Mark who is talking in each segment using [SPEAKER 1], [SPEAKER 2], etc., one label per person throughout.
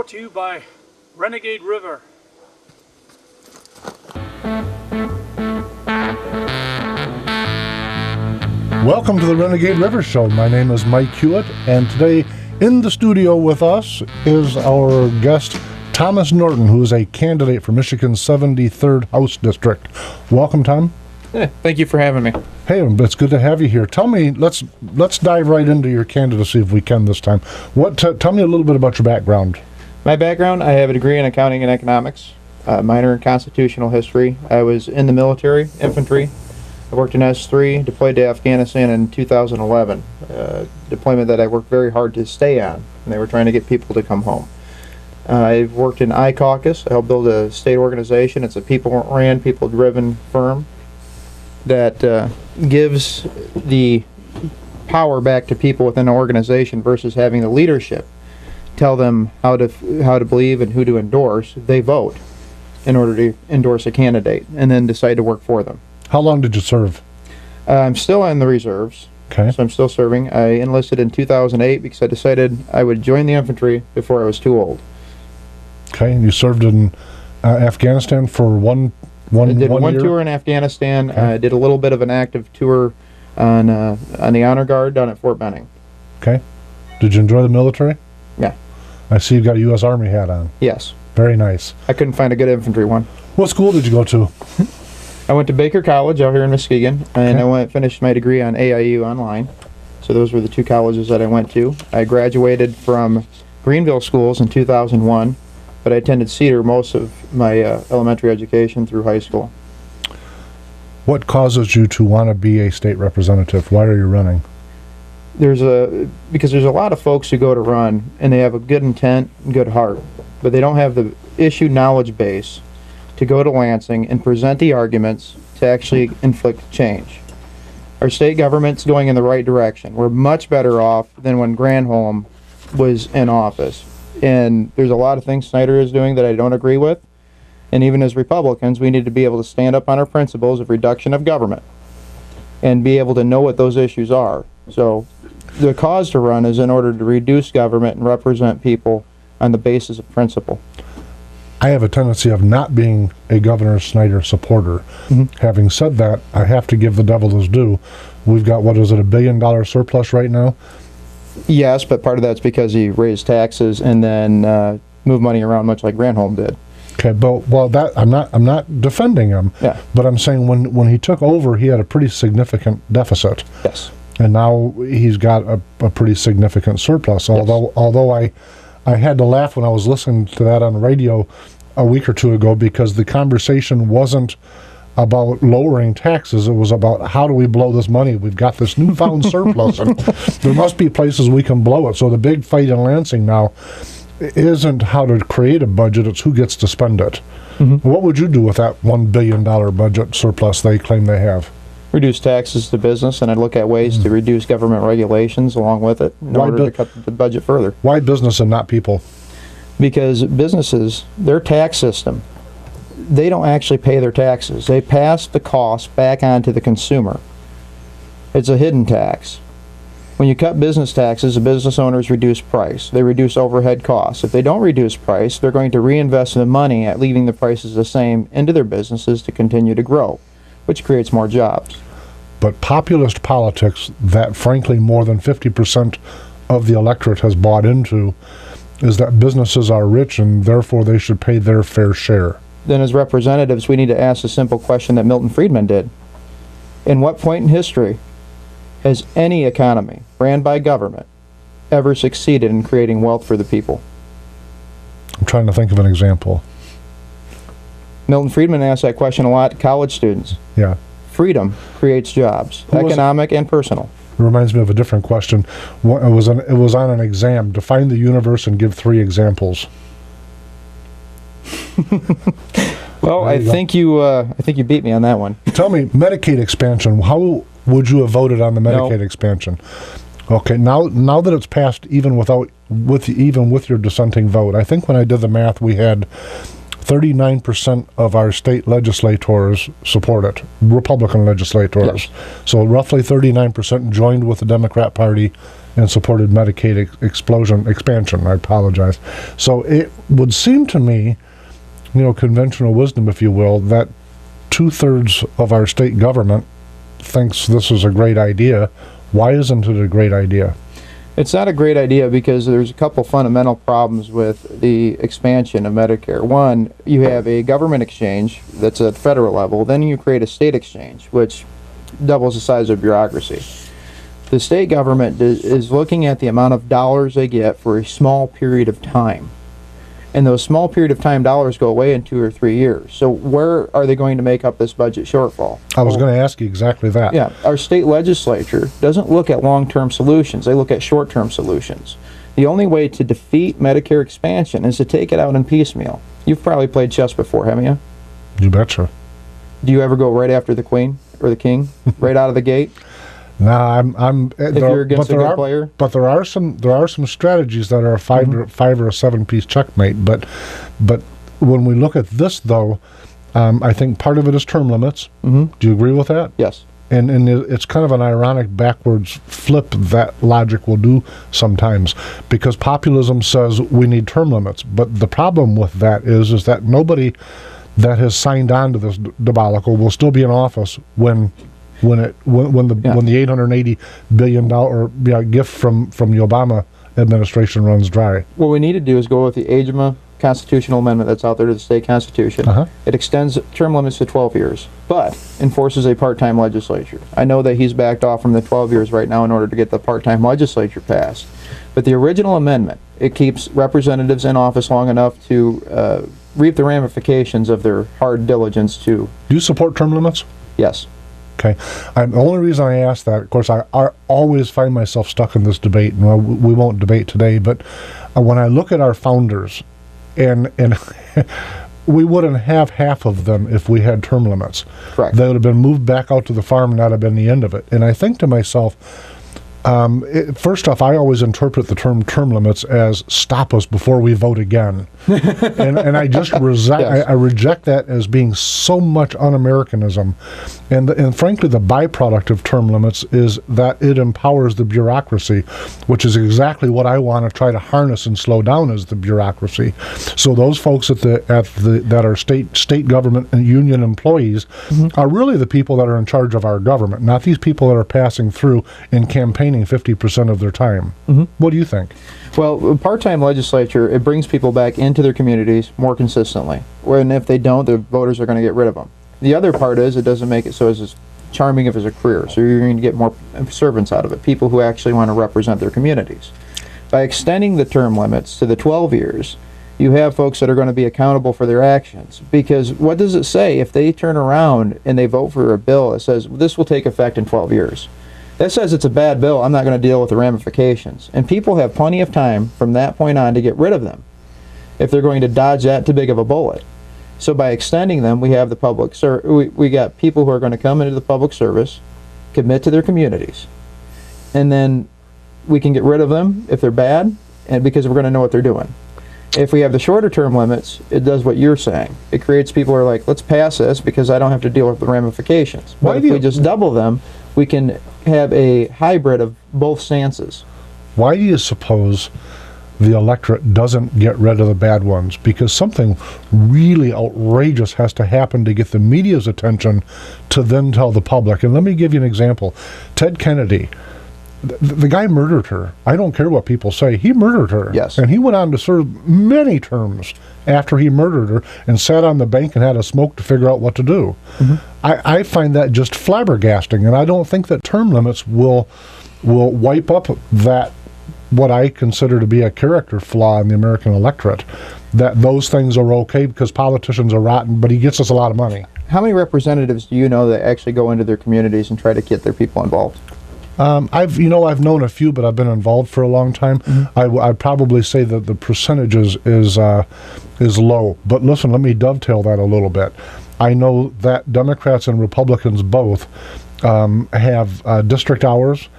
[SPEAKER 1] to you by Renegade River.
[SPEAKER 2] Welcome to the Renegade River Show. My name is Mike Hewitt, and today in the studio with us is our guest, Thomas Norton, who is a candidate for Michigan's 73rd House District. Welcome, Tom.
[SPEAKER 3] Thank you for having me.
[SPEAKER 2] Hey, it's good to have you here. Tell me, let's dive right into your candidacy if we can this time. Tell me a little bit about your background.
[SPEAKER 3] My background, I have a degree in accounting and economics, a minor in constitutional history. I was in the military, infantry. I worked in S3, deployed to Afghanistan in 2011, deployment that I worked very hard to stay on, and they were trying to get people to come home. I've worked in I-Caucus. I helped build a state organization. It's a people-ran, people-driven firm that gives the power back to people within an organization versus having the leadership tell them how to believe and who to endorse. They vote in order to endorse a candidate and then decide to work for them.
[SPEAKER 2] How long did you serve?
[SPEAKER 3] I'm still in the reserves,
[SPEAKER 2] Okay.
[SPEAKER 3] so I'm still serving. I enlisted in 2008 because I decided I would join the infantry before I was too old.
[SPEAKER 2] Okay, and you served in Afghanistan for one
[SPEAKER 3] I did one
[SPEAKER 2] year?
[SPEAKER 3] tour in Afghanistan.
[SPEAKER 2] Okay.
[SPEAKER 3] I did a little bit of an active tour on the Honor Guard down at Fort Benning.
[SPEAKER 2] Okay. Did you enjoy the military?
[SPEAKER 3] Yeah.
[SPEAKER 2] I see you've got a U.S. Army hat on.
[SPEAKER 3] Yes.
[SPEAKER 2] Very nice.
[SPEAKER 3] I couldn't find a good infantry one.
[SPEAKER 2] What school did you go to?
[SPEAKER 3] I went to Baker College out here in Muskegon, and
[SPEAKER 2] Okay.
[SPEAKER 3] I finished my degree on AIU online. So those were the two colleges that I went to. I graduated from Greenville schools in 2001, but I attended Cedar most of my elementary education through high school.
[SPEAKER 2] What causes you to want to be a state representative? Why are you running?
[SPEAKER 3] Because there's a lot of folks who go to run, and they have a good intent and good heart, but they don't have the issue knowledge base to go to Lansing and present the arguments to actually inflict change. Our state government's going in the right direction. We're much better off than when Granholm was in office. And there's a lot of things Snyder is doing that I don't agree with. And even as Republicans, we need to be able to stand up on our principles of reduction of government and be able to know what those issues are. So the cause to run is in order to reduce government and represent people on the basis of principle.
[SPEAKER 2] I have a tendency of not being a Governor Snyder supporter.
[SPEAKER 3] Mm-hmm.
[SPEAKER 2] Having said that, I have to give the devil his due. We've got, what is it, $1 billion surplus right now?
[SPEAKER 3] Yes, but part of that's because he raised taxes and then moved money around much like Granholm did.
[SPEAKER 2] Okay, but that I'm not defending him.
[SPEAKER 3] Yeah.
[SPEAKER 2] But I'm saying when he took over, he had a pretty significant deficit,
[SPEAKER 3] Yes.
[SPEAKER 2] and now he's got a pretty significant surplus. Although I had to laugh when I was listening to that on the radio a week or two ago, because the conversation wasn't about lowering taxes. It was about how do we blow this money? We've got this newfound surplus, and there must be places we can blow it. So the big fight in Lansing now isn't how to create a budget, it's who gets to spend it.
[SPEAKER 3] Mm-hmm.
[SPEAKER 2] What would you do with that $1 billion budget surplus they claim they have?
[SPEAKER 3] Reduce taxes to business, and I'd look at ways to reduce government regulations along with it in order to cut the budget further.
[SPEAKER 2] Why business and not people?
[SPEAKER 3] Because businesses, their tax system, they don't actually pay their taxes. They pass the cost back on to the consumer. It's a hidden tax. When you cut business taxes, the business owners reduce price. They reduce overhead costs. If they don't reduce price, they're going to reinvest the money at leaving the prices the same into their businesses to continue to grow, which creates more jobs.
[SPEAKER 2] But populist politics that frankly more than 50% of the electorate has bought into is that businesses are rich and therefore they should pay their fair share.
[SPEAKER 3] Then as representatives, we need to ask the simple question that Milton Friedman did. In what point in history has any economy ran by government ever succeeded in creating wealth for the people?
[SPEAKER 2] I'm trying to think of an example.
[SPEAKER 3] Milton Friedman asked that question a lot to college students.
[SPEAKER 2] Yeah.
[SPEAKER 3] Freedom creates jobs, economic and personal.
[SPEAKER 2] It reminds me of a different question. It was on an exam. Define the universe and give 3 examples.
[SPEAKER 3] Well, I think you beat me on that one.
[SPEAKER 2] Tell me, Medicaid expansion. How would you have voted on the Medicaid expansion? Okay, now that it's passed, even with your dissenting vote, I think when I did the math, we had 39% of our state legislators support it, Republican legislators.
[SPEAKER 3] Yes.
[SPEAKER 2] So roughly 39% joined with the Democrat Party and supported Medicaid expansion. I apologize. So it would seem to me, conventional wisdom, if you will, that 2/3 of our state government thinks this is a great idea. Why isn't it a great idea?
[SPEAKER 3] It's not a great idea because there's a couple fundamental problems with the expansion of Medicare. One, you have a government exchange that's at federal level, then you create a state exchange, which doubles the size of bureaucracy. The state government is looking at the amount of dollars they get for a small period of time. And those small period of time dollars go away in 2 or 3 years. So where are they going to make up this budget shortfall?
[SPEAKER 2] I was going to ask you exactly that.
[SPEAKER 3] Yeah, our state legislature doesn't look at long-term solutions. They look at short-term solutions. The only way to defeat Medicare expansion is to take it out in piecemeal. You've probably played chess before, haven't you?
[SPEAKER 2] You betcha.
[SPEAKER 3] Do you ever go right after the queen or the king, right out of the gate?
[SPEAKER 2] No, I'm.
[SPEAKER 3] If you're against a good player,
[SPEAKER 2] but there are some strategies that are a five or a 7-piece checkmate. But when we look at this, though, I think part of it is term limits. Do you agree with that?
[SPEAKER 3] Yes.
[SPEAKER 2] And it's kind of an ironic backwards flip that logic will do sometimes, because populism says we need term limits. But the problem with that is that nobody that has signed on to this debacle will still be in office when the $880 billion gift from the Obama administration runs dry.
[SPEAKER 3] What we need to do is go with the AGMA constitutional amendment that's out there to the state constitution. It extends term limits to 12 years, but enforces a part-time legislature. I know that he's backed off from the 12 years right now in order to get the part-time legislature passed. But the original amendment, it keeps representatives in office long enough to reap the ramifications of their hard diligence to...
[SPEAKER 2] Do you support term limits?
[SPEAKER 3] Yes.
[SPEAKER 2] Okay. The only reason I ask that, of course, I always find myself stuck in this debate, and we won't debate today, but when I look at our founders, and we wouldn't have half of them if we had term limits.
[SPEAKER 3] Correct. They
[SPEAKER 2] would have been moved back out to the farm, and that would have been the end of it. And I think to myself, first off, I always interpret the term limits as stop us before we vote again. and I just I reject that as being so much un-Americanism. And frankly, the byproduct of term limits is that it empowers the bureaucracy, which is exactly what I want to try to harness and slow down, is the bureaucracy. So those folks that are state government and union employees are really the people that are in charge of our government, not these people that are passing through and campaigning 50% of their time. What do you think?
[SPEAKER 3] Well, part-time legislature, it brings people back into their communities more consistently. And if they don't, the voters are going to get rid of them. The other part is it doesn't make it so as charming as a career. So you're going to get more servants out of it, people who actually want to represent their communities. By extending the term limits to the 12 years, you have folks that are going to be accountable for their actions. Because what does it say if they turn around and they vote for a bill that says this will take effect in 12 years? That says it's a bad bill, I'm not going to deal with the ramifications. And people have plenty of time from that point on to get rid of them if they're going to dodge that too big of a bullet. So by extending them, we have the public we got people who are going to come into the public service, commit to their communities, and then we can get rid of them if they're bad, and because we're going to know what they're doing. If we have the shorter term limits, it does what you're saying. It creates people who are like, let's pass this because I don't have to deal with the ramifications. But if we just double them, we can have a hybrid of both stances.
[SPEAKER 2] Why do you suppose the electorate doesn't get rid of the bad ones? Because something really outrageous has to happen to get the media's attention to then tell the public. And let me give you an example. Ted Kennedy, the guy murdered her. I don't care what people say. He murdered her.
[SPEAKER 3] Yes.
[SPEAKER 2] And he went on to serve many terms after he murdered her and sat on the bank and had a smoke to figure out what to do. I find that just flabbergasting, and I don't think that term limits will wipe up that, what I consider to be a character flaw in the American electorate, that those things are okay because politicians are rotten, but he gets us a lot of money.
[SPEAKER 3] How many representatives do you know that actually go into their communities and try to get their people involved?
[SPEAKER 2] I've known a few, but I've been involved for a long time. I'd probably say that the percentages is low. But listen, let me dovetail that a little bit. I know that Democrats and Republicans both have district hours.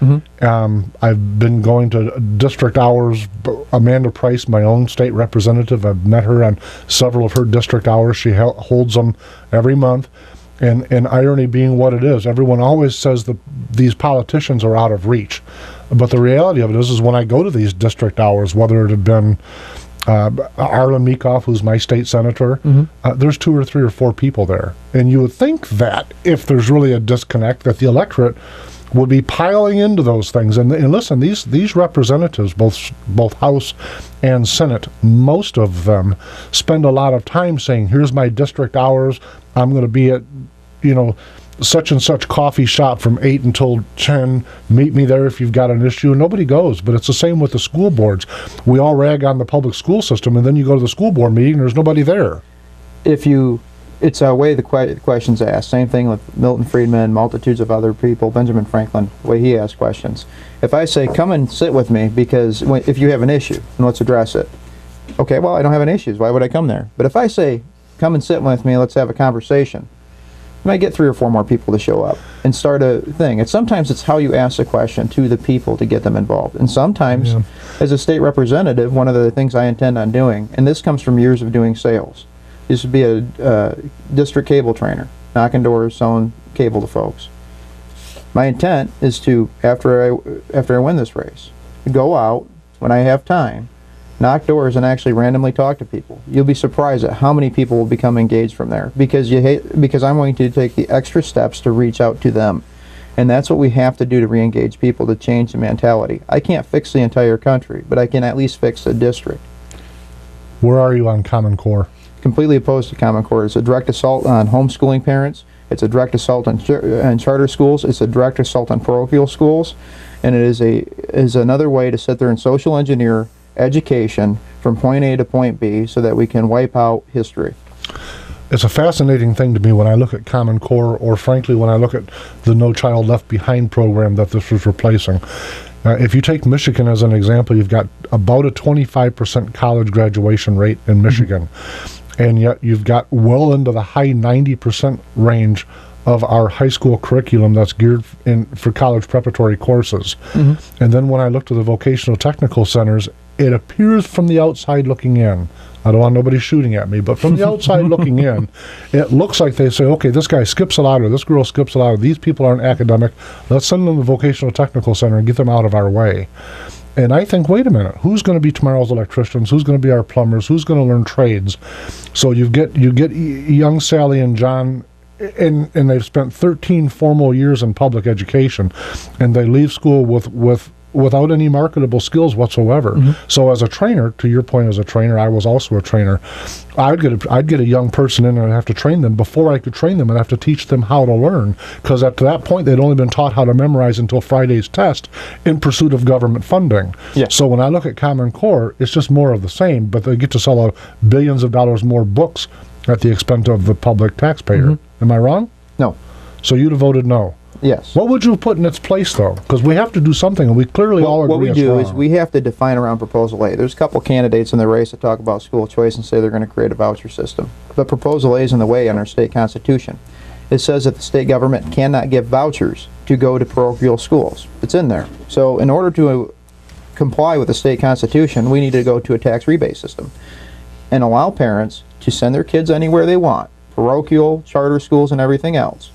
[SPEAKER 2] I've been going to district hours. Amanda Price, my own state representative, I've met her on several of her district hours. She holds them every month. And irony being what it is, everyone always says that these politicians are out of reach. But the reality of it is when I go to these district hours, whether it had been Arlen Meekoff, who's my state senator, there's 2 or 3 or 4 people there. And you would think that if there's really a disconnect, that the electorate would be piling into those things. And listen, these representatives, both House and Senate, most of them spend a lot of time saying, here's my district hours, I'm going to be at, such and such coffee shop from 8 until 10. Meet me there if you've got an issue. Nobody goes, but it's the same with the school boards. We all rag on the public school system, and then you go to the school board meeting, and there's nobody there.
[SPEAKER 3] It's a way the question's asked. Same thing with Milton Friedman, multitudes of other people, Benjamin Franklin, the way he asks questions. If I say, come and sit with me because if you have an issue, and let's address it. Okay, well, I don't have any issues. Why would I come there? But if I say, come and sit with me, let's have a conversation, you might get 3 or 4 more people to show up and start a thing. Sometimes it's how you ask the question to the people to get them involved. And sometimes, as a state representative, one of the things I intend on doing, and this comes from years of doing sales, is to be a district cable trainer, knocking doors, selling cable to folks. My intent is to, after I win this race, go out when I have time, knock doors, and actually randomly talk to people. You'll be surprised at how many people will become engaged from there because I'm going to take the extra steps to reach out to them. And that's what we have to do to re-engage people, to change the mentality. I can't fix the entire country, but I can at least fix a district.
[SPEAKER 2] Where are you on Common Core?
[SPEAKER 3] Completely opposed to Common Core. It's a direct assault on homeschooling parents. It's a direct assault on charter schools. It's a direct assault on parochial schools. And it is another way to sit there and social engineer education from point A to point B so that we can wipe out history.
[SPEAKER 2] It's a fascinating thing to me when I look at Common Core, or frankly when I look at the No Child Left Behind program that this was replacing. If you take Michigan as an example, you've got about a 25% college graduation rate in Michigan, and yet you've got well into the high 90% range of our high school curriculum that's geared for college preparatory courses. And then when I look to the vocational technical centers, it appears from the outside looking in, I don't want nobody shooting at me, but from the outside looking in, it looks like they say, okay, this guy skips a lot, or this girl skips a lot, or these people aren't academic, let's send them to the vocational technical center and get them out of our way. And I think, wait a minute, who's going to be tomorrow's electricians? Who's going to be our plumbers? Who's going to learn trades? So you get young Sally and John, and they've spent 13 formal years in public education, and they leave school without any marketable skills whatsoever. So as a trainer, to your point as a trainer, I was also a trainer, I'd get a young person in and I'd have to train them. Before I could train them, I'd have to teach them how to learn, because up to that point they'd only been taught how to memorize until Friday's test in pursuit of government funding. So when I look at Common Core, it's just more of the same, but they get to sell billions of dollars more books at the expense of the public taxpayer. Am I wrong?
[SPEAKER 3] No.
[SPEAKER 2] So you'd have voted no?
[SPEAKER 3] Yes.
[SPEAKER 2] What would you put in its place, though? Because we have to do something, and we clearly all agree.
[SPEAKER 3] What we do is we have to define around Proposal A. There's a couple candidates in the race that talk about school choice and say they're going to create a voucher system. But Proposal A is in the way in our state constitution. It says that the state government cannot give vouchers to go to parochial schools. It's in there. So in order to comply with the state constitution, we need to go to a tax rebate system and allow parents to send their kids anywhere they want, parochial, charter schools, and everything else.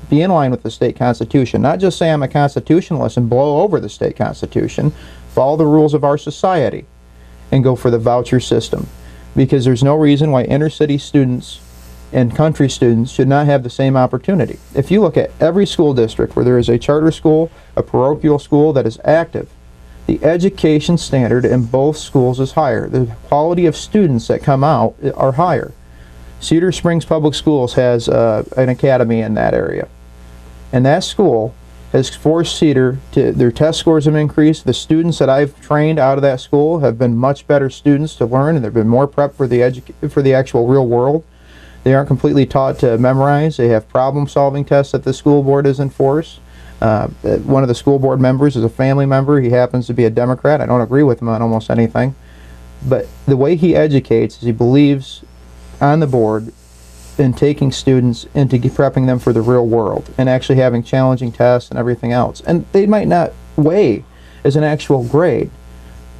[SPEAKER 3] Be in line with the state constitution. Not just say I'm a constitutionalist and blow over the state constitution. Follow the rules of our society and go for the voucher system. Because there's no reason why inner city students and country students should not have the same opportunity. If you look at every school district where there is a charter school, a parochial school that is active, the education standard in both schools is higher. The quality of students that come out are higher. Cedar Springs Public Schools has an academy in that area. And that school has forced Cedar to, their test scores have increased. The students that I've trained out of that school have been much better students to learn, and they've been more prepped for the actual real world. They aren't completely taught to memorize. They have problem-solving tests that the school board has enforced. One of the school board members is a family member. He happens to be a Democrat. I don't agree with him on almost anything. But the way he educates is he believes on the board in taking students into prepping them for the real world and actually having challenging tests and everything else. And they might not weigh as an actual grade,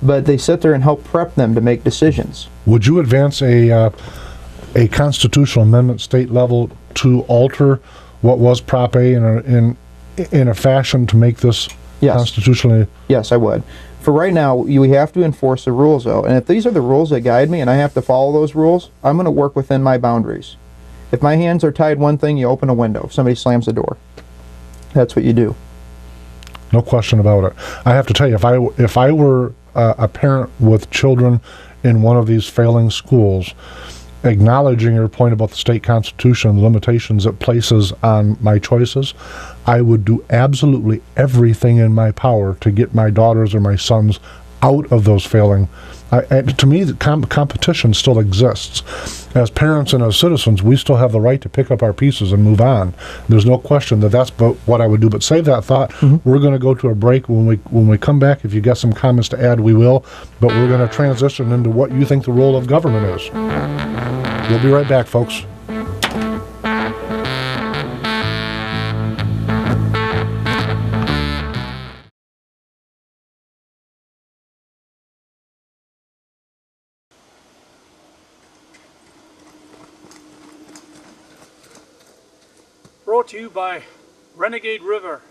[SPEAKER 3] but they sit there and help prep them to make decisions.
[SPEAKER 2] Would you advance a constitutional amendment state level to alter what was Prop A in a fashion to make this constitutionally?
[SPEAKER 3] Yes, I would. For right now, we have to enforce the rules, though. And if these are the rules that guide me and I have to follow those rules, I'm going to work within my boundaries. If my hands are tied one thing, you open a window. If somebody slams the door, that's what you do.
[SPEAKER 2] No question about it. I have to tell you, if I were a parent with children in one of these failing schools, acknowledging your point about the state constitution and the limitations it places on my choices, I would do absolutely everything in my power to get my daughters or my sons out of those failing. To me, the competition still exists. As parents and as citizens, we still have the right to pick up our pieces and move on. There's no question that that's what I would do. But save that thought. We're going to go to a break. When we come back, if you got some comments to add, we will. But we're going to transition into what you think the role of government is. We'll be right back, folks.
[SPEAKER 1] Brought to you by Renegade River.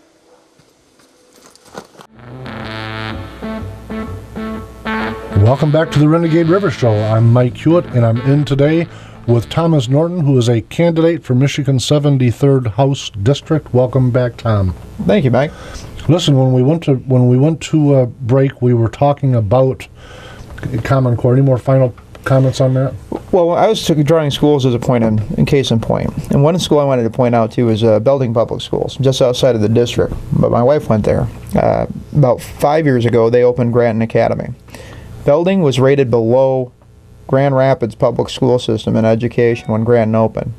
[SPEAKER 2] Welcome back to the Renegade River Show. I'm Mike Hewitt, and I'm in today with Thomas Norton, who is a candidate for Michigan's 73rd House District. Welcome back, Tom.
[SPEAKER 3] Thank you, Mike.
[SPEAKER 2] Listen, when we went to a break, we were talking about Common Core. Any more final comments on that?
[SPEAKER 3] Well, I was drawing schools as a point in case in point. And one school I wanted to point out to is Belding Public Schools, just outside of the district. But my wife went there. About 5 years ago, they opened Granton Academy. Belding was rated below Grand Rapids public school system in education when Granton opened.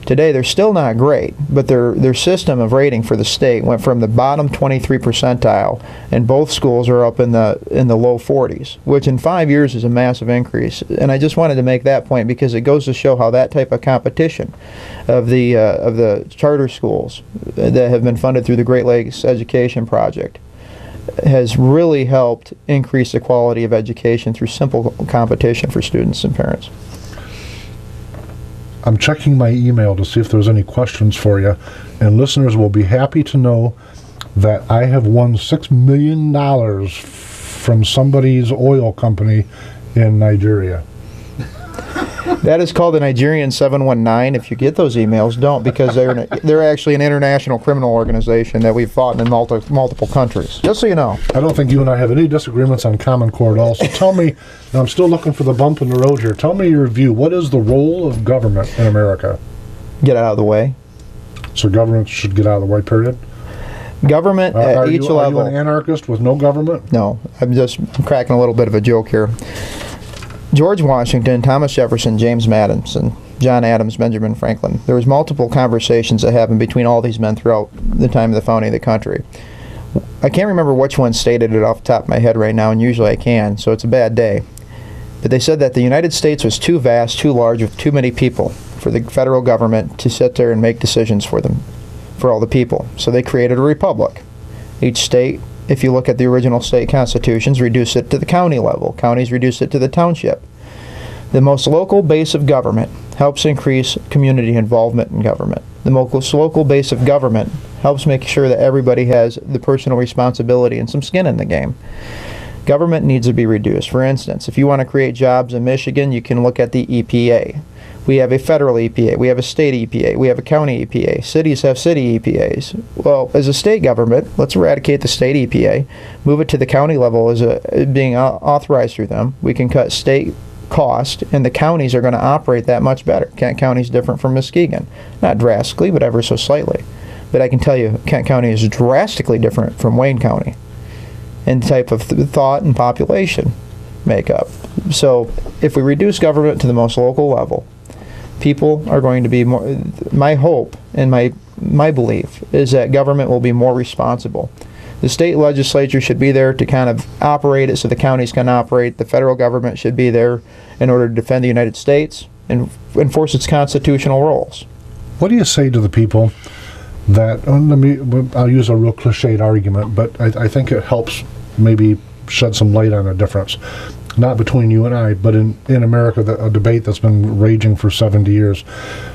[SPEAKER 3] Today, they're still not great, but their system of rating for the state went from the bottom 23 percentile, and both schools are up in the low 40s, which in 5 years is a massive increase. And I just wanted to make that point because it goes to show how that type of competition of the charter schools that have been funded through the Great Lakes Education Project has really helped increase the quality of education through simple competition for students and parents.
[SPEAKER 2] I'm checking my email to see if there's any questions for you, and listeners will be happy to know that I have won $6 million from somebody's oil company in Nigeria.
[SPEAKER 3] That is called the Nigerian 719. If you get those emails, don't, because they're actually an international criminal organization that we've fought in multiple countries. Just so you know.
[SPEAKER 2] I don't think you and I have any disagreements on Common Core at all. So tell me, now I'm still looking for the bump in the road here. Tell me your view. What is the role of government in America?
[SPEAKER 3] Get out of the way.
[SPEAKER 2] So government should get out of the way, period?
[SPEAKER 3] Government at each level.
[SPEAKER 2] Are you an anarchist with no government?
[SPEAKER 3] No, I'm cracking a little bit of a joke here. George Washington, Thomas Jefferson, James Madison, John Adams, Benjamin Franklin. There was multiple conversations that happened between all these men throughout the time of the founding of the country. I can't remember which one stated it off the top of my head right now, and usually I can, so it's a bad day. But they said that the United States was too vast, too large, with too many people for the federal government to sit there and make decisions for them, for all the people. So they created a republic. Each state, if you look at the original state constitutions, reduce it to the county level. Counties reduce it to the township. The most local base of government helps increase community involvement in government. The most local base of government helps make sure that everybody has the personal responsibility and some skin in the game. Government needs to be reduced. For instance, if you want to create jobs in Michigan, you can look at the EPA. We have a federal EPA, we have a state EPA, we have a county EPA, cities have city EPAs. Well, as a state government, let's eradicate the state EPA, move it to the county level as being authorized through them. We can cut state cost, and the counties are going to operate that much better. Kent County is different from Muskegon. Not drastically, but ever so slightly. But I can tell you, Kent County is drastically different from Wayne County in type of thought and population makeup. So if we reduce government to the most local level, people are going to be more, my hope and my belief is that government will be more responsible. The state legislature should be there to kind of operate it so the counties can operate. The federal government should be there in order to defend the United States and enforce its constitutional roles.
[SPEAKER 2] What do you say to the people that, I'll use a real cliched argument, but I think it helps maybe shed some light on a difference, not between you and I, but in America, a debate that's been raging for 70 years.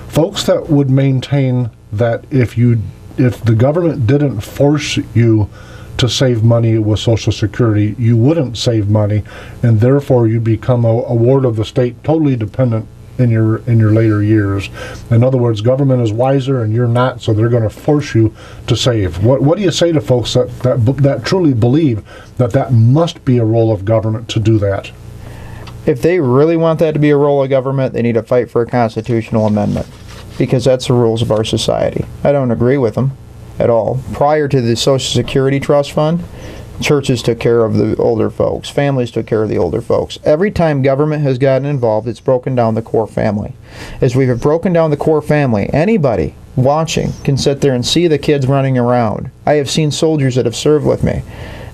[SPEAKER 2] Folks that would maintain that if the government didn't force you to save money with Social Security, you wouldn't save money, and therefore you become a ward of the state, totally dependent in your later years. In other words, government is wiser and you're not, so they're going to force you to save. What do you say to folks that truly believe that must be a role of government to do that?
[SPEAKER 3] If they really want that to be a role of government, they need to fight for a constitutional amendment, because that's the rules of our society. I don't agree with them at all. Prior to the Social Security Trust Fund, churches took care of the older folks, families took care of the older folks. Every time government has gotten involved, it's broken down the core family. As we have broken down the core family, anybody watching can sit there and see the kids running around. I have seen soldiers that have served with me.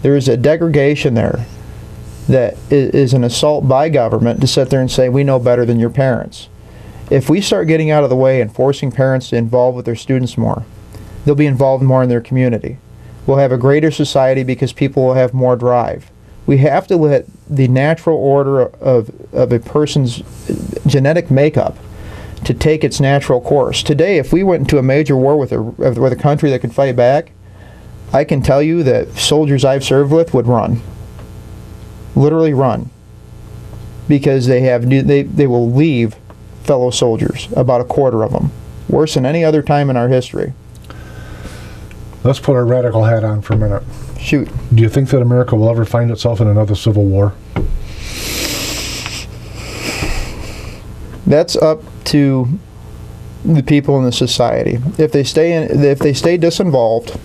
[SPEAKER 3] There is a degradation there that is an assault by government to sit there and say, we know better than your parents. If we start getting out of the way and forcing parents to involve with their students more, they'll be involved more in their community. We'll have a greater society because people will have more drive. We have to let the natural order of a person's genetic makeup to take its natural course. Today, if we went into a major war with a country that could fight back, I can tell you that soldiers I've served with would run. Literally run. Because they will leave fellow soldiers, about a quarter of them. Worse than any other time in our history.
[SPEAKER 2] Let's put our radical hat on for a minute.
[SPEAKER 3] Shoot.
[SPEAKER 2] Do you think that America will ever find itself in another civil war?
[SPEAKER 3] That's up to the people in the society. If they stay disinvolved,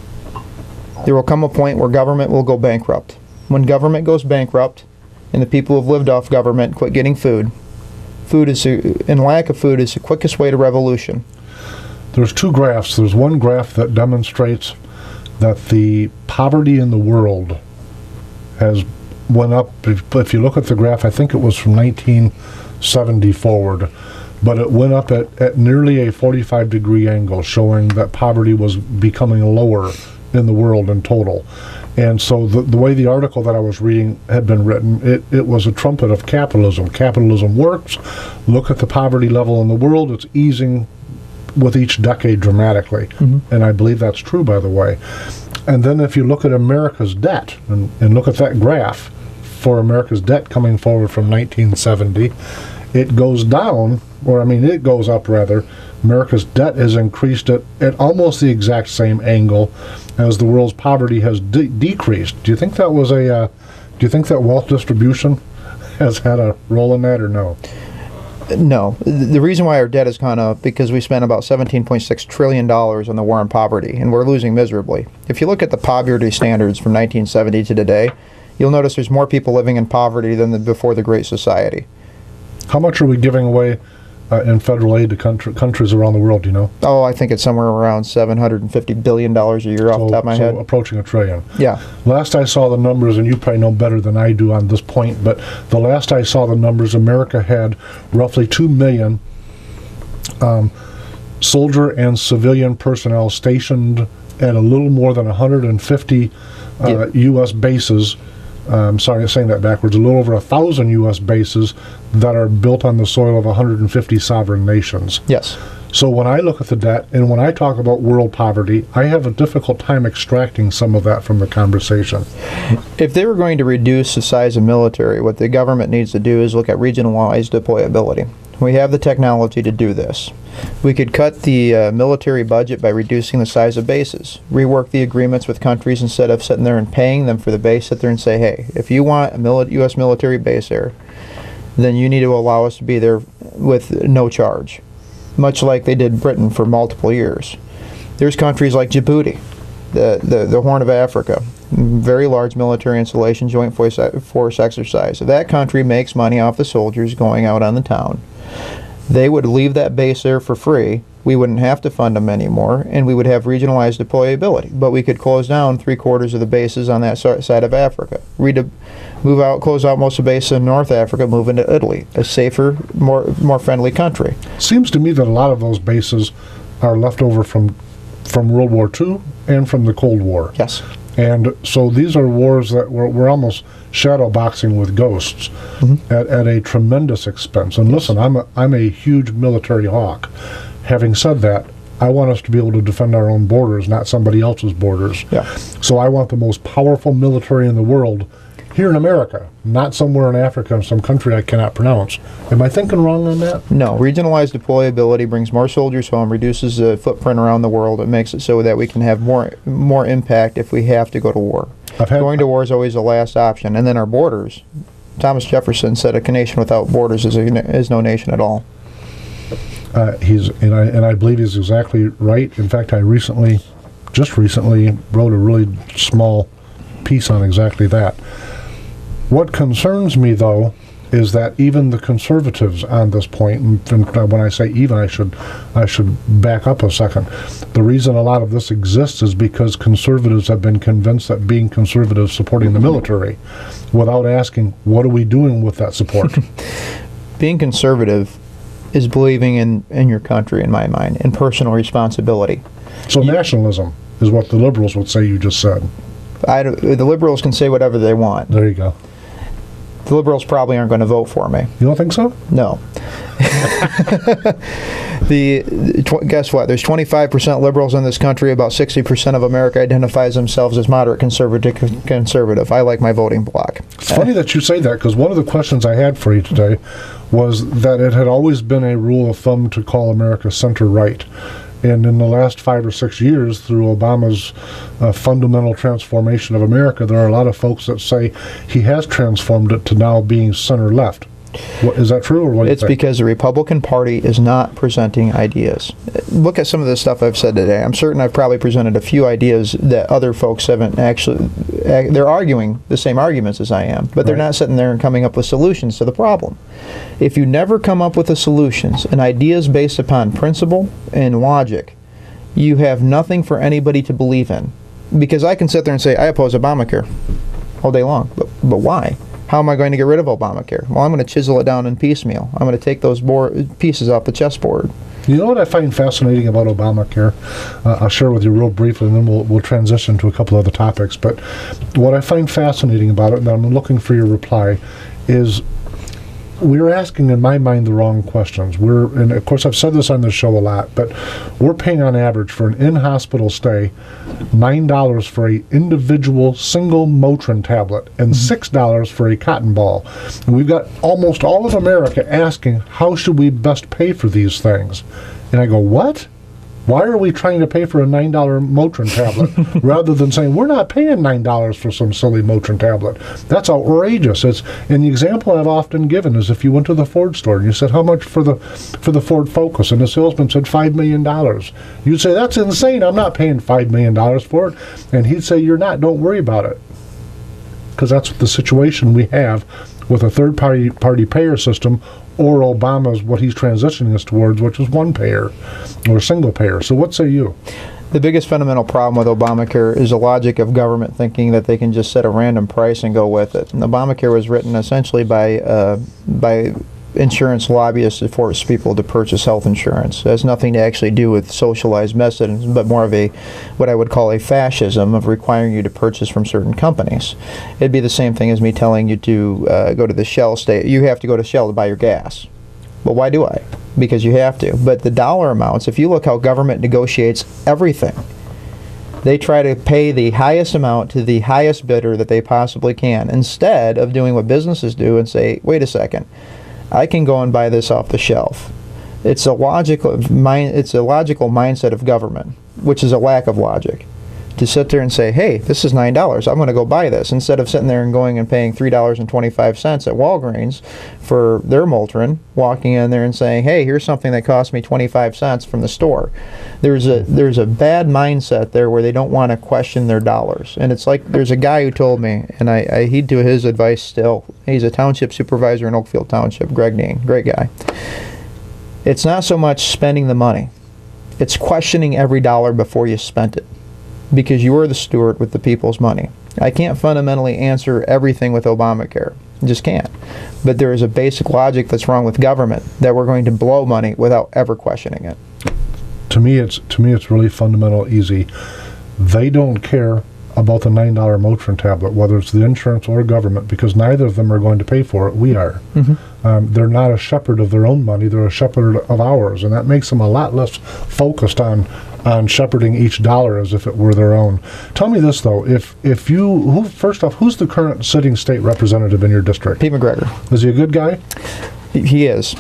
[SPEAKER 3] there will come a point where government will go bankrupt. When government goes bankrupt, and the people who have lived off government quit getting food, and lack of food is the quickest way to revolution.
[SPEAKER 2] There's two graphs. There's one graph that demonstrates that the poverty in the world has went up. If you look at the graph, I think it was from 1970 forward, but it went up at nearly a 45-degree angle, showing that poverty was becoming lower in the world in total. And so the way the article that I was reading had been written, it was a trumpet of capitalism. Capitalism works. Look at the poverty level in the world. It's easing with each decade dramatically. Mm-hmm. And I believe that's true, by the way. And then if you look at America's debt, and look at that graph for America's debt coming forward from 1970, it goes down, it goes up rather. America's debt has increased at almost the exact same angle as the world's poverty has decreased. Do you think that was do you think that wealth distribution has had a role in that, or no?
[SPEAKER 3] No. The reason why our debt has gone up because we spent about $17.6 trillion on the war on poverty, and we're losing miserably. If you look at the poverty standards from 1970 to today, you'll notice there's more people living in poverty than before the Great Society.
[SPEAKER 2] How much are we giving away in federal aid to countries around the world, do you know?
[SPEAKER 3] Oh, I think it's somewhere around $750 billion a year off the top of my head.
[SPEAKER 2] Approaching $1 trillion.
[SPEAKER 3] Yeah.
[SPEAKER 2] Last I saw the numbers, and you probably know better than I do on this point, but the last I saw the numbers, America had roughly 2 million soldier and civilian personnel stationed at a little more than 150 U.S. bases. I'm sorry, I'm saying that backwards. A little over 1,000 U.S. bases that are built on the soil of 150 sovereign nations.
[SPEAKER 3] Yes.
[SPEAKER 2] So when I look at the debt, and when I talk about world poverty, I have a difficult time extracting some of that from the conversation.
[SPEAKER 3] If they were going to reduce the size of military, what the government needs to do is look at regionalized deployability. We have the technology to do this. We could cut the military budget by reducing the size of bases. Rework the agreements with countries instead of sitting there and paying them for the base. Sit there and say, hey, if you want a U.S. military base there, then you need to allow us to be there with no charge, much like they did Britain for multiple years. There's countries like Djibouti, the Horn of Africa, very large military installation, joint force exercise. If that country makes money off the soldiers going out on the town, They would leave that base there for free. We wouldn't have to fund them anymore, and we would have regionalized deployability. But we could close down 3/4 of the bases on that side of Africa. Move out, close out most of the bases in North Africa, move into Italy, a safer, more friendly country.
[SPEAKER 2] Seems to me that a lot of those bases are left over from World War II and from the Cold War.
[SPEAKER 3] Yes.
[SPEAKER 2] And so these are wars that we're almost shadow boxing with ghosts at a tremendous expense. And listen, I'm a huge military hawk. Having said that, I want us to be able to defend our own borders, not somebody else's borders.
[SPEAKER 3] Yeah.
[SPEAKER 2] So I want the most powerful military in the world here in America, not somewhere in Africa, some country I cannot pronounce. Am I thinking wrong on that?
[SPEAKER 3] No. Regionalized deployability brings more soldiers home, reduces the footprint around the world. It makes it so that we can have more impact if we have to go to war. Going to war is always the last option. And then our borders. Thomas Jefferson said a nation without borders is no nation at all.
[SPEAKER 2] I believe he's exactly right. In fact, I just recently wrote a really small piece on exactly that. What concerns me, though, is that even the conservatives on this point, and when I say even, I should back up a second. The reason a lot of this exists is because conservatives have been convinced that being conservative supporting the military, without asking, what are we doing with that support?
[SPEAKER 3] Being conservative is believing in your country, in my mind, in personal responsibility.
[SPEAKER 2] So nationalism is what the liberals would say you just said.
[SPEAKER 3] The liberals can say whatever they want.
[SPEAKER 2] There you go.
[SPEAKER 3] The liberals probably aren't going to vote for me.
[SPEAKER 2] You don't think so?
[SPEAKER 3] No. Guess what? There's 25% liberals in this country. About 60% of America identifies themselves as moderate conservative. I like my voting bloc.
[SPEAKER 2] It's funny that you say that, because one of the questions I had for you today was that it had always been a rule of thumb to call America center-right. And in the last 5 or 6 years, through Obama's fundamental transformation of America, there are a lot of folks that say he has transformed it to now being center-left. Is that true, or what do you think?
[SPEAKER 3] It's because the Republican Party is not presenting ideas. Look at some of the stuff I've said today. I'm certain I've probably presented a few ideas that other folks haven't actually. They're arguing the same arguments as I am, but they're not sitting there and coming up with solutions to the problem. If you never come up with the solutions and ideas based upon principle and logic, you have nothing for anybody to believe in. Because I can sit there and say, I oppose Obamacare all day long, but why? How am I going to get rid of Obamacare? Well, I'm going to chisel it down in piecemeal. I'm going to take those pieces off the chessboard.
[SPEAKER 2] You know what I find fascinating about Obamacare? I'll share with you real briefly, and then we'll transition to a couple other topics. But what I find fascinating about it, and I'm looking for your reply, is we're asking, in my mind, the wrong questions. And of course, I've said this on this show a lot, but we're paying on average for an in-hospital stay $9 for a individual single Motrin tablet and $6 for a cotton ball. And we've got almost all of America asking, how should we best pay for these things? And I go, what? Why are we trying to pay for a $9 Motrin tablet rather than saying, we're not paying $9 for some silly Motrin tablet? That's outrageous. And the example I've often given is if you went to the Ford store and you said, how much for the Ford Focus? And the salesman said, $5 million. You'd say, that's insane. I'm not paying $5 million for it. And he'd say, you're not. Don't worry about it. Because that's the situation we have with a third-party payer system, or Obama's what he's transitioning us towards, which is one payer or single payer. So what say you?
[SPEAKER 3] The biggest fundamental problem with Obamacare is the logic of government thinking that they can just set a random price and go with it. And Obamacare was written essentially by insurance lobbyists to force people to purchase health insurance. It has nothing to actually do with socialized medicine, but more of what I would call a fascism of requiring you to purchase from certain companies. It'd be the same thing as me telling you to go to the Shell station. You have to go to Shell to buy your gas. Well, why do I? Because you have to. But the dollar amounts, if you look how government negotiates everything, they try to pay the highest amount to the highest bidder that they possibly can, instead of doing what businesses do and say, wait a second, I can go and buy this off the shelf. It's a logical mindset of government, which is a lack of logic. To sit there and say, hey, this is $9, I'm going to go buy this, instead of sitting there and going and paying $3.25 at Walgreens for their Motrin, walking in there and saying, hey, here's something that cost me 25 cents from the store. There's a bad mindset there where they don't want to question their dollars. And it's like, there's a guy who told me, and I heed to his advice still. He's a township supervisor in Oakfield Township, Greg Dean, great guy. It's not so much spending the money. It's questioning every dollar before you spent it. Because you are the steward with the people's money. I can't fundamentally answer everything with Obamacare. I just can't. But there is a basic logic that's wrong with government, that we're going to blow money without ever questioning it.
[SPEAKER 2] To me, it's really fundamental, easy. They don't care about the $9 Motrin tablet, whether it's the insurance or government, because neither of them are going to pay for it. We are. They're not a shepherd of their own money. They're a shepherd of ours, and that makes them a lot less focused on shepherding each dollar as if it were their own. Tell me this, though. First off, who's the current sitting state representative in your district?
[SPEAKER 3] Pete McGregor.
[SPEAKER 2] Is he a good guy?
[SPEAKER 3] He is.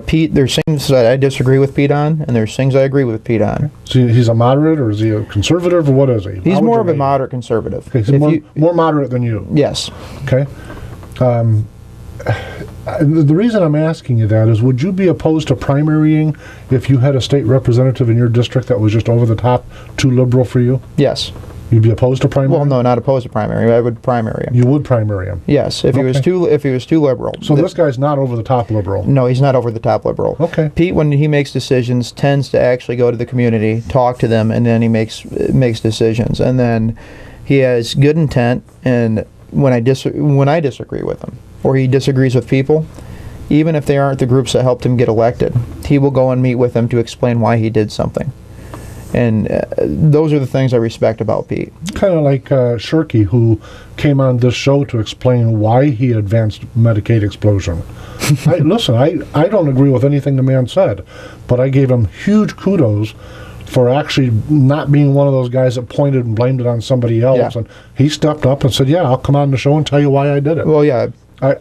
[SPEAKER 3] Pete, there's things that I disagree with Pete on, and there's things I agree with Pete on.
[SPEAKER 2] So he's a moderate, or is he a conservative, or what is he?
[SPEAKER 3] He's more of a moderate conservative.
[SPEAKER 2] Okay, so more moderate than you?
[SPEAKER 3] Yes.
[SPEAKER 2] Okay. The reason I'm asking you that is, would you be opposed to primarying if you had a state representative in your district that was just over the top, too liberal for you?
[SPEAKER 3] Yes.
[SPEAKER 2] You'd be opposed to primary?
[SPEAKER 3] Well, no, not opposed to primary. I would primary him.
[SPEAKER 2] You would primary him?
[SPEAKER 3] Yes, if he was too liberal.
[SPEAKER 2] So this guy's not over the top liberal?
[SPEAKER 3] No, he's not over the top liberal.
[SPEAKER 2] Okay.
[SPEAKER 3] Pete, when he makes decisions, tends to actually go to the community, talk to them, and then he makes decisions. And then he has good intent, and when I disagree with him, or he disagrees with people, even if they aren't the groups that helped him get elected, he will go and meet with them to explain why he did something. And those are the things I respect about Pete.
[SPEAKER 2] Kind of like Shirky, who came on this show to explain why he advanced Medicaid explosion. Listen, I don't agree with anything the man said, but I gave him huge kudos for actually not being one of those guys that pointed and blamed it on somebody else. Yeah. And he stepped up and said, yeah, I'll come on the show and tell you why I did it.
[SPEAKER 3] Well, yeah.
[SPEAKER 2] I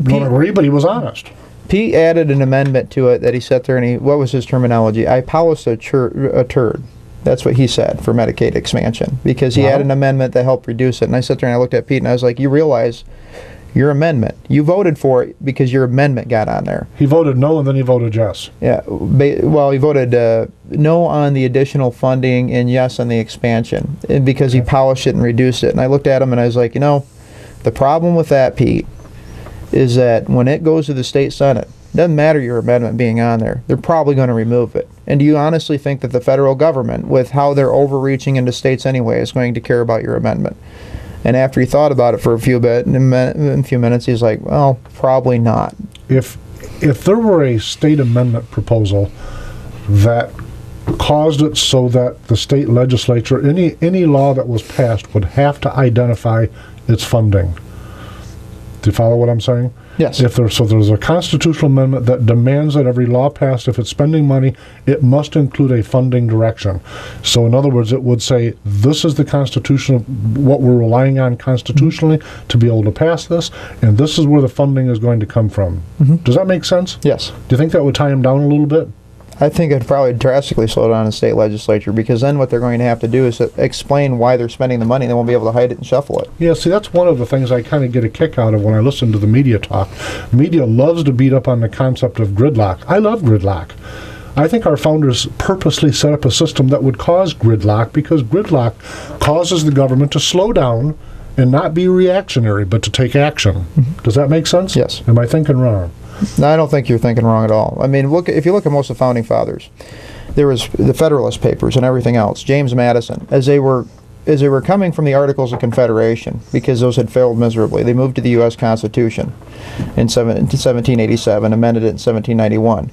[SPEAKER 2] don't agree, but he was honest.
[SPEAKER 3] Pete added an amendment to it that he sat there and what was his terminology? I polished a turd. That's what he said for Medicaid expansion, because he had an amendment that helped reduce it. And I sat there and I looked at Pete and I was like, you realize your amendment, you voted for it because your amendment got on there.
[SPEAKER 2] He voted no and then he voted yes.
[SPEAKER 3] Yeah, well, he voted no on the additional funding and yes on the expansion, and because he polished it and reduced it. And I looked at him and I was like, the problem with that, Pete, is that when it goes to the state senate, it doesn't matter your amendment being on there. They're probably going to remove it. And do you honestly think that the federal government, with how they're overreaching into states anyway, is going to care about your amendment? And after he thought about it for a few minutes, he's like, well, probably not.
[SPEAKER 2] If there were a state amendment proposal that caused it so that the state legislature, any law that was passed, would have to identify its funding. Do you follow what I'm saying?
[SPEAKER 3] Yes.
[SPEAKER 2] There's a constitutional amendment that demands that every law passed, if it's spending money, it must include a funding direction. So in other words, it would say, this is the Constitution, what we're relying on constitutionally to be able to pass this, and this is where the funding is going to come from. Does that make sense?
[SPEAKER 3] Yes.
[SPEAKER 2] Do you think that would tie him down a little bit?
[SPEAKER 3] I think it'd probably drastically slow down the state legislature, because then what they're going to have to do is explain why they're spending the money. They won't be able to hide it and shuffle it.
[SPEAKER 2] Yeah, see, that's one of the things I kind of get a kick out of when I listen to the media talk. Media loves to beat up on the concept of gridlock. I love gridlock. I think our founders purposely set up a system that would cause gridlock, because gridlock causes the government to slow down and not be reactionary, but to take action. Does that make sense?
[SPEAKER 3] Yes.
[SPEAKER 2] Am I thinking wrong?
[SPEAKER 3] No, I don't think you're thinking wrong at all. I mean, if you look at most of the founding fathers, there was the Federalist Papers and everything else. James Madison, as they were coming from the Articles of Confederation, because those had failed miserably, they moved to the U.S. Constitution in 1787, amended it in 1791.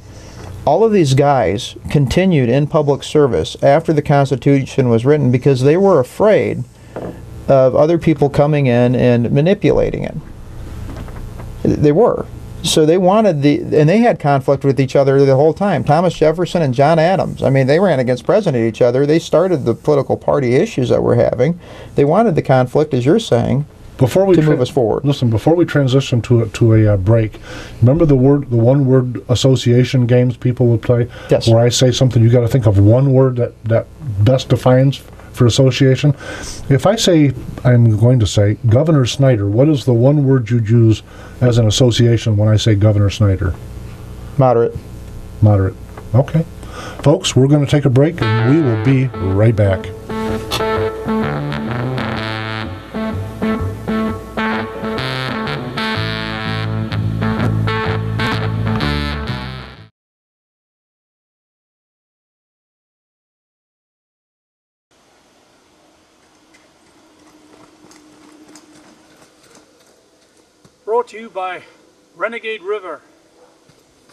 [SPEAKER 3] All of these guys continued in public service after the Constitution was written, because they were afraid of other people coming in and manipulating it. They were. So they wanted and they had conflict with each other the whole time. Thomas Jefferson and John Adams, I mean, they ran against president each other. They started the political party issues that we're having. They wanted the conflict, as you're saying, to move us forward.
[SPEAKER 2] Listen, before we transition to a break, remember the one word association games people would play?
[SPEAKER 3] Yes.
[SPEAKER 2] Where I say something, you got to think of one word that best defines for association. If I say, I'm going to say Governor Snyder, what is the one word you'd use as an association when I say Governor Snyder?
[SPEAKER 3] Moderate.
[SPEAKER 2] Moderate. Okay. Folks, we're going to take a break and we will be right back.
[SPEAKER 1] brought to you by Renegade River.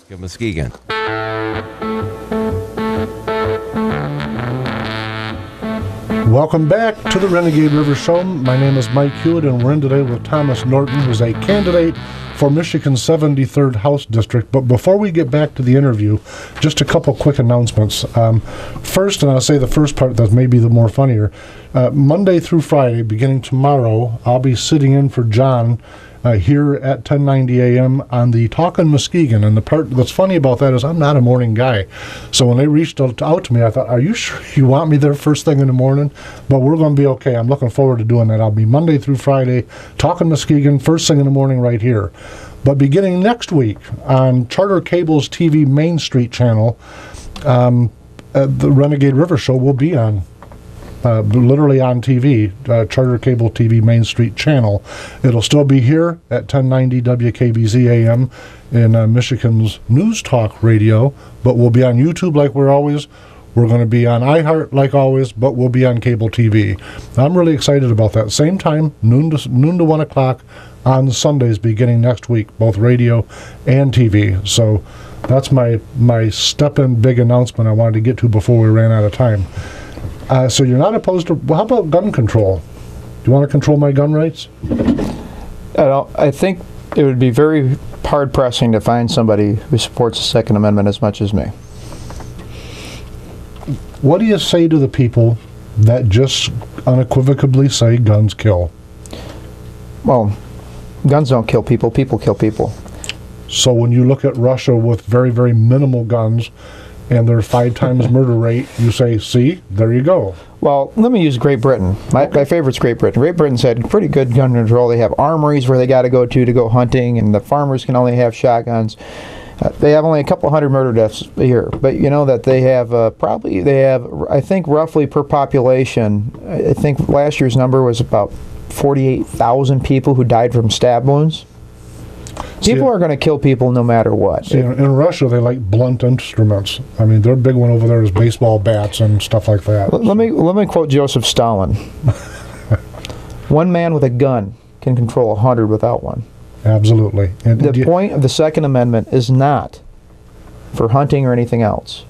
[SPEAKER 4] Give Muskegon.
[SPEAKER 2] Welcome back to the Renegade River Show. My name is Mike Hewitt, and we're in today with Thomas Norton, who's a candidate for Michigan's 73rd House District. But before we get back to the interview, just a couple quick announcements. First, and I'll say the first part that's maybe the more funnier, Monday through Friday, beginning tomorrow, I'll be sitting in for John here at 10:90 a.m. on the Talkin' Muskegon. And the part that's funny about that is I'm not a morning guy. So when they reached out to me, I thought, are you sure you want me there first thing in the morning? But we're going to be okay. I'm looking forward to doing that. I'll be Monday through Friday, Talkin' Muskegon, first thing in the morning right here. But beginning next week on Charter Cable's TV Main Street channel, the Renegade River Show will be on. Literally on TV, Charter Cable TV Main Street channel. It'll still be here at 1090 WKBZ AM in Michigan's News Talk Radio, but we'll be on YouTube like we're always. We're going to be on iHeart like always, but we'll be on cable TV. I'm really excited about that. Same time, noon to 1 o'clock on Sundays beginning next week, both radio and TV. So that's my step-in big announcement I wanted to get to before we ran out of time. So you're not opposed to, well, how about gun control? Do you want to control my gun rights?
[SPEAKER 3] I think it would be very hard-pressing to find somebody who supports the Second Amendment as much as me.
[SPEAKER 2] What do you say to the people that just unequivocally say guns kill?
[SPEAKER 3] Well, guns don't kill people, people kill people.
[SPEAKER 2] So when you look at Russia with very, very minimal guns, and their 5 times murder rate, you say, see, there you go.
[SPEAKER 3] Well, let me use Great Britain. My favorite's Great Britain. Great Britain's had pretty good gun control. They have armories where they got to go hunting, and the farmers can only have shotguns. They have only a couple hundred murder deaths a year, but you know that they have I think roughly per population, I think last year's number was about 48,000 people who died from stab wounds. People are going to kill people no matter what.
[SPEAKER 2] See, in Russia, they like blunt instruments. I mean, their big one over there is baseball bats and stuff like that.
[SPEAKER 3] Let me quote Joseph Stalin. One man with a gun can control 100 without one.
[SPEAKER 2] Absolutely. And
[SPEAKER 3] the point of the Second Amendment is not for hunting or anything else.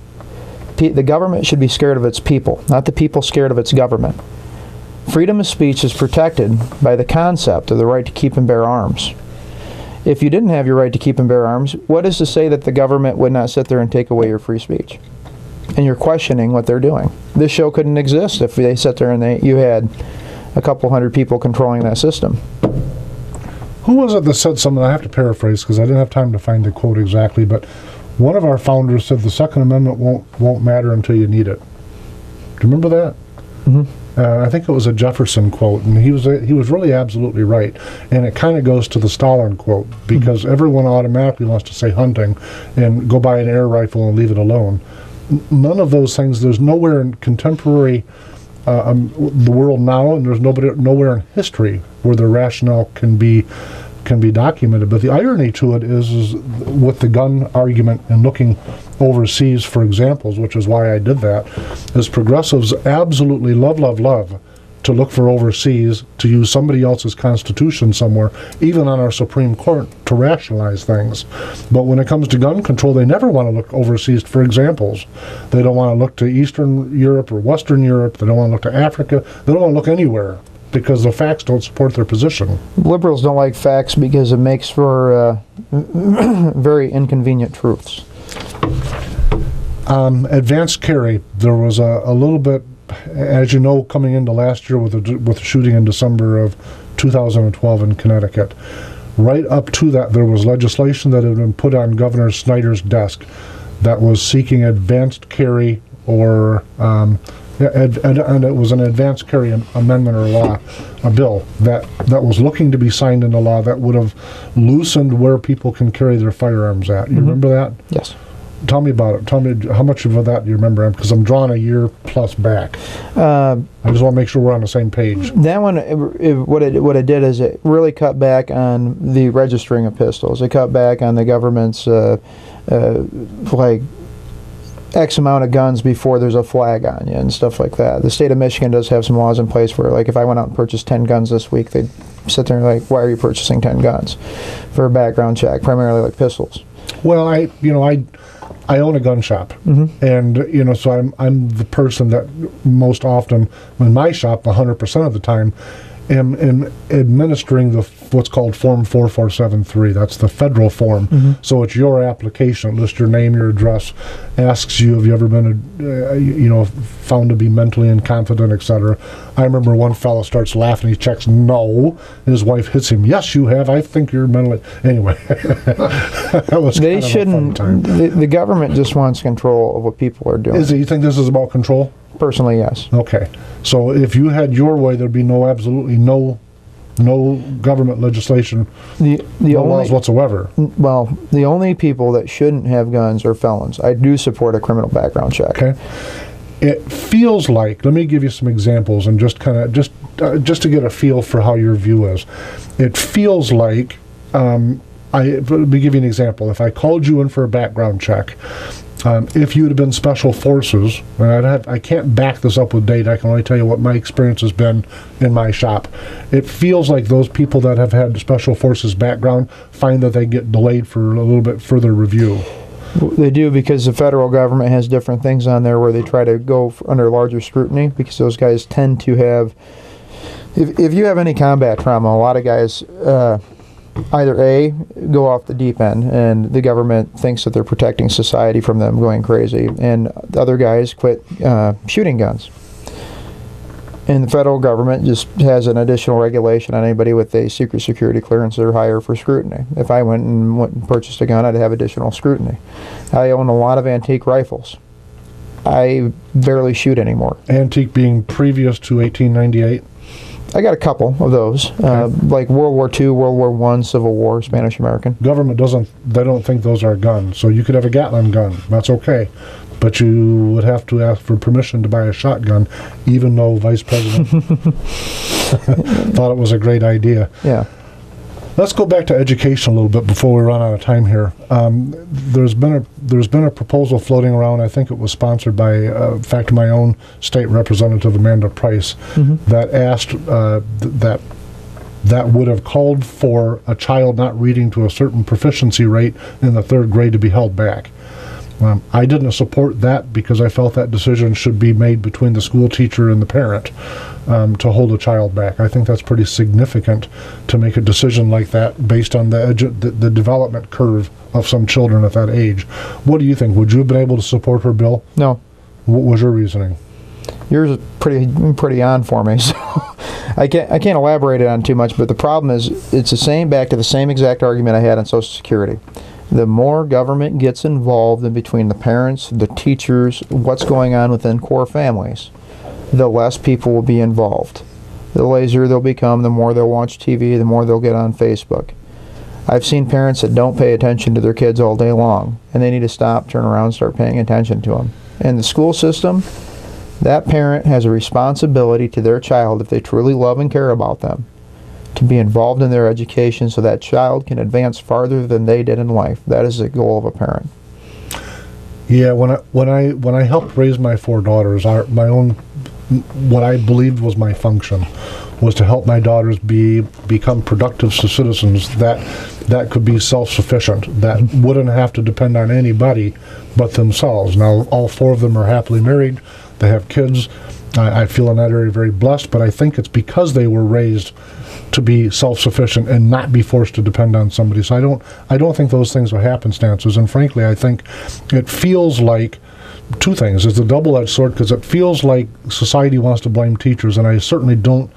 [SPEAKER 3] The government should be scared of its people, not the people scared of its government. Freedom of speech is protected by the concept of the right to keep and bear arms. If you didn't have your right to keep and bear arms, what is to say that the government would not sit there and take away your free speech? And you're questioning what they're doing. This show couldn't exist if they sat there and you had a couple hundred people controlling that system.
[SPEAKER 2] Who was it that said something? I have to paraphrase because I didn't have time to find the quote exactly, but one of our founders said the Second Amendment won't matter until you need it. Do you remember that?
[SPEAKER 3] Mm-hmm.
[SPEAKER 2] I think it was a Jefferson quote, and he was really absolutely right. And it kind of goes to the Stalin quote, because everyone automatically wants to say hunting and go buy an air rifle and leave it alone. None of those things, there's nowhere in contemporary the world now, and there's nowhere in history where the rationale can be documented. But the irony to it is with the gun argument and looking overseas for examples, which is why I did that, is progressives absolutely love to look for overseas, to use somebody else's constitution somewhere, even on our Supreme Court, to rationalize things. But when it comes to gun control, they never want to look overseas for examples. They don't want to look to Eastern Europe or Western Europe. They don't want to look to Africa. They don't want to look anywhere, because the facts don't support their position. Liberals don't like facts because it makes for very inconvenient truths. Advanced carry, there was a little bit, as you know, coming into last year with the shooting in December of 2012 in Connecticut. Right up to that, there was legislation that had been put on Governor Snyder's desk that was seeking advanced carry or and it was an advanced carry amendment or law, a bill that was looking to be signed into law that would have loosened where people can carry their firearms at. You remember that?
[SPEAKER 3] Yes.
[SPEAKER 2] Tell me about it. Tell me how much of that do you remember? Because I'm drawing a year plus back. I just want to make sure we're on the same page.
[SPEAKER 3] That one, what it did is it really cut back on the registering of pistols. It cut back on the government's like X amount of guns before there's a flag on you and stuff like that. The state of Michigan does have some laws in place where, like, if I went out and purchased 10 guns this week, they'd sit there and like, why are you purchasing 10 guns for a background check, primarily like pistols?
[SPEAKER 2] Well, I own a gun shop, and so I'm the person that most often in my shop, 100% of the time, am administering what's called Form 4473. That's the federal form. So it's your application. It lists your name, your address, asks you have you ever been, found to be mentally incompetent, etc. I remember one fellow starts laughing. He checks no, and his wife hits him. Yes, you have. I think you're mentally. Anyway, that was
[SPEAKER 3] They
[SPEAKER 2] kind
[SPEAKER 3] shouldn't.
[SPEAKER 2] Of a fun time.
[SPEAKER 3] The government just wants control of what people are doing.
[SPEAKER 2] You think this is about control?
[SPEAKER 3] Personally, yes.
[SPEAKER 2] Okay, so if you had your way, there'd be absolutely no government legislation,
[SPEAKER 3] The
[SPEAKER 2] no
[SPEAKER 3] only
[SPEAKER 2] laws whatsoever.
[SPEAKER 3] Well, the only people that shouldn't have guns are felons. I do support a criminal background check.
[SPEAKER 2] Okay, it feels like. Let me give you some examples, and just to get a feel for how your view is. It feels like. Let me give you an example. If I called you in for a background check. If you'd have been special forces, and I can't back this up with data, I can only tell you what my experience has been in my shop. It feels like those people that have had special forces background find that they get delayed for a little bit further review.
[SPEAKER 3] They do, because the federal government has different things on there where they try to go under larger scrutiny, because those guys tend to have, if you have any combat trauma, a lot of guys either A, go off the deep end, and the government thinks that they're protecting society from them going crazy, and the other guys quit shooting guns. And the federal government just has an additional regulation on anybody with a secret security clearance or higher for scrutiny. If I went and purchased a gun, I'd have additional scrutiny. I own a lot of antique rifles. I barely shoot anymore.
[SPEAKER 2] Antique being previous to 1898?
[SPEAKER 3] I got a couple of those, like World War II, World War I, Civil War, Spanish American.
[SPEAKER 2] Government they don't think those are guns. So you could have a Gatling gun. That's okay. But you would have to ask for permission to buy a shotgun, even though Vice President thought it was a great idea.
[SPEAKER 3] Yeah.
[SPEAKER 2] Let's go back to education a little bit before we run out of time here. There's been a proposal floating around. I think it was sponsored by, in fact, my own state representative Amanda Price, that asked that would have called for a child not reading to a certain proficiency rate in the 3rd grade to be held back. I didn't support that because I felt that decision should be made between the school teacher and the parent to hold a child back. I think that's pretty significant to make a decision like that based on the development curve of some children at that age. What do you think? Would you have been able to support her bill?
[SPEAKER 3] No.
[SPEAKER 2] What was your reasoning?
[SPEAKER 3] Yours is pretty on for me, so I can't elaborate on too much. But the problem is, it's back to the same exact argument I had on Social Security. The more government gets involved in between the parents, the teachers, what's going on within core families, the less people will be involved. The lazier they'll become, the more they'll watch TV, the more they'll get on Facebook. I've seen parents that don't pay attention to their kids all day long, and they need to stop, turn around, and start paying attention to them. In the school system, that parent has a responsibility to their child, if they truly love and care about them, to be involved in their education so that child can advance farther than they did in life. That is the goal of a parent.
[SPEAKER 2] Yeah, when I helped raise my 4 daughters, what I believed was my function was to help my daughters become productive citizens that could be self-sufficient, that wouldn't have to depend on anybody but themselves. Now, all 4 of them are happily married. They have kids. I feel in that area very blessed, but I think it's because they were raised to be self-sufficient and not be forced to depend on somebody. So I don't think those things are happenstances. And frankly, I think it feels like two things. It's a double-edged sword because it feels like society wants to blame teachers, and I certainly don't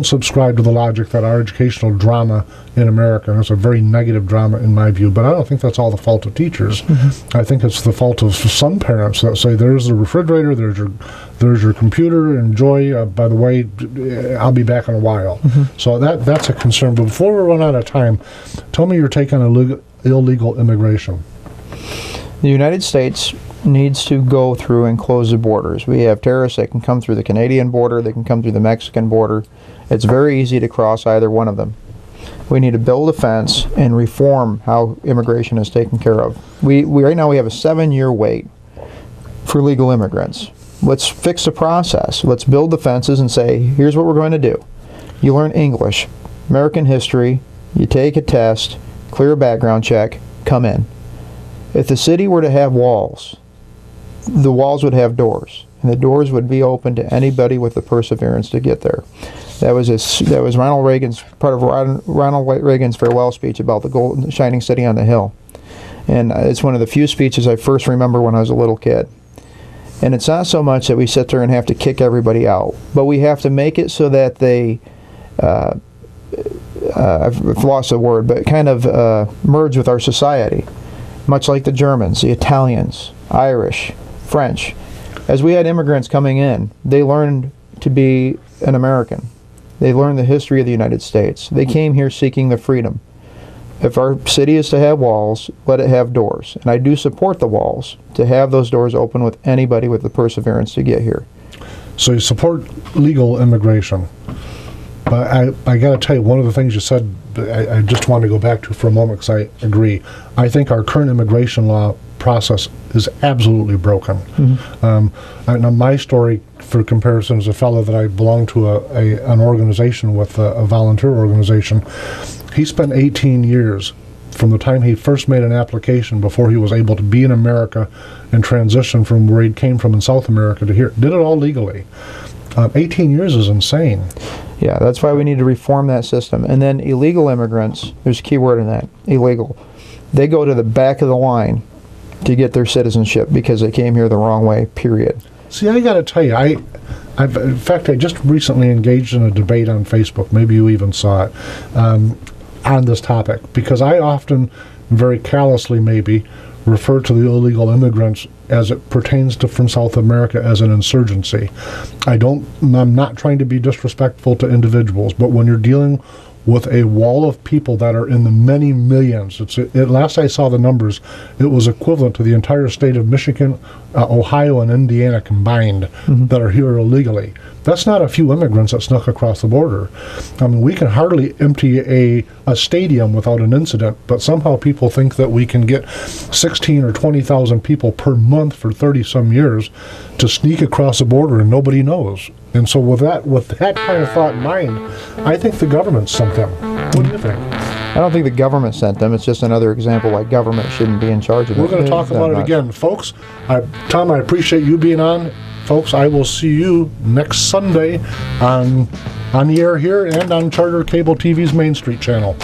[SPEAKER 2] subscribe to the logic that our educational drama in America, and it's a very negative drama in my view, but I don't think that's all the fault of teachers. I think it's the fault of some parents that say, there's the refrigerator, there's your computer, enjoy, by the way, I'll be back in a while. So that's a concern. But before we run out of time, tell me your take on illegal immigration.
[SPEAKER 3] The United States needs to go through and close the borders. We have terrorists that can come through the Canadian border, they can come through the Mexican border. It's very easy to cross either one of them. We need to build a fence and reform how immigration is taken care of. We right now we have a 7-year wait for legal immigrants. Let's fix the process. Let's build the fences and say, here's what we're going to do. You learn English. American history, you take a test, clear a background check, come in. If the city were to have walls, the walls would have doors, and the doors would be open to anybody with the perseverance to get there. That was Ronald Reagan's part of Ronald Reagan's farewell speech about the shining city on the hill, and it's one of the few speeches I first remember when I was a little kid. And it's not so much that we sit there and have to kick everybody out, but we have to make it so that they, I've lost the word, but kind of merge with our society, much like the Germans, the Italians, Irish, French. As we had immigrants coming in, they learned to be an American. They learned the history of the United States. They came here seeking the freedom. If our city is to have walls, let it have doors. And I do support the walls, to have those doors open with anybody with the perseverance to get here.
[SPEAKER 2] So you support legal immigration. But I got to tell you, one of the things you said, I just want to go back to for a moment because I agree. I think our current immigration law process is absolutely broken. Now my story, for comparison, is a fellow that I belong to an organization with, a volunteer organization. He spent 18 years from the time he first made an application before he was able to be in America and transition from where he came from in South America to here. Did it all legally. 18 years is insane.
[SPEAKER 3] Yeah, that's why we need to reform that system. And then illegal immigrants, there's a key word in that, illegal. They go to the back of the line to get their citizenship because they came here the wrong way, period.
[SPEAKER 2] See, I got to tell you, in fact, I just recently engaged in a debate on Facebook, maybe you even saw it, on this topic, because I often, very callously maybe, refer to the illegal immigrants as it pertains to from South America as an insurgency. I'm not trying to be disrespectful to individuals, but when you're dealing with a wall of people that are in the many millions, last I saw the numbers, it was equivalent to the entire state of Michigan, Ohio, and Indiana combined that are here illegally. That's not a few immigrants that snuck across the border. I mean, we can hardly empty a stadium without an incident, but somehow people think that we can get 16 or 20,000 people per month for 30-some years to sneak across the border and nobody knows. And so with that kind of thought in mind, I think the government sent them. What do you think?
[SPEAKER 3] I don't think the government sent them. It's just another example why government shouldn't be in charge of it.
[SPEAKER 2] We're going to talk about it again. Folks, Tom, I appreciate you being on. Folks, I will see you next Sunday on the air here and on Charter Cable TV's Main Street channel.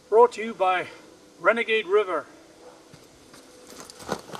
[SPEAKER 1] Brought to you by Renegade River.